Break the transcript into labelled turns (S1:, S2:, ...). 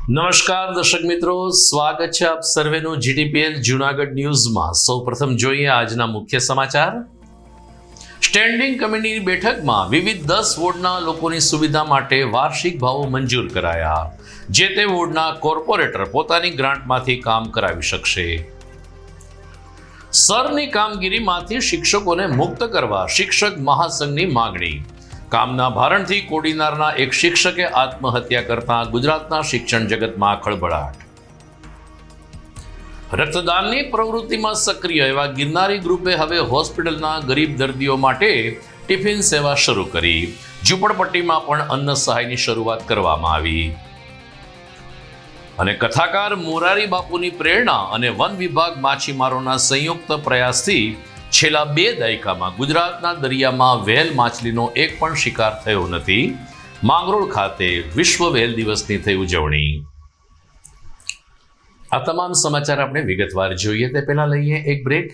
S1: નમસ્કાર દર્શક મિત્રો, સ્વાગત છે આપ સર્વેનું જીટીપીએલ જૂનાગઢ ન્યૂઝમાં। સૌપ્રથમ જોઈએ આજના મુખ્ય સમાચાર। સ્ટેન્ડિંગ કમિટીની બેઠકમાં વિવિધ 10 વોર્ડના લોકોની સુવિધા માટે વાર્ષિક ભાવો મંજૂર કરાયા। જે તે વોર્ડના કોર્પોરેટર પોતાની ગ્રાન્ટમાંથી કામ કરાવી શકશે। સરની કામગીરીમાંથી શિક્ષકોને મુક્ત કરવા શિક્ષક મહાસંઘની માગણી। કામના ભારણથી કોડીનારના એક શિક્ષકે આત્મહત્યા કરતા ગુજરાતના શિક્ષણ જગતમાં ખળભળાટ। રક્તદાનની પ્રવૃત્તિમાં સક્રિય એવા ગિરનારી ગ્રુપે હવે હોસ્પિટલના ગરીબ દર્દીઓ માટે ટિફિન સેવા શરૂ કરી। ઝૂંપડપટ્ટીમાં પણ અન્ન સહાયની શરૂઆત કરવામાં આવી। અને કથાકાર મોરારી બાપુની પ્રેરણા અને વન વિભાગ માછીમારોના સંયુક્ત પ્રયાસથી છેલ્લા 2 દાયકામાં ગુજરાતના દરિયામાં વ્હેલ માછલીનો એક પણ શિકાર થયો નથી। માંગરોળ ખાતે વિશ્વ વ્હેલ દિવસની થઈ ઉજવણી। આ તમામ સમાચાર આપણે વિગતવાર જોઈએ તે પહેલા લઈએ એક બ્રેક।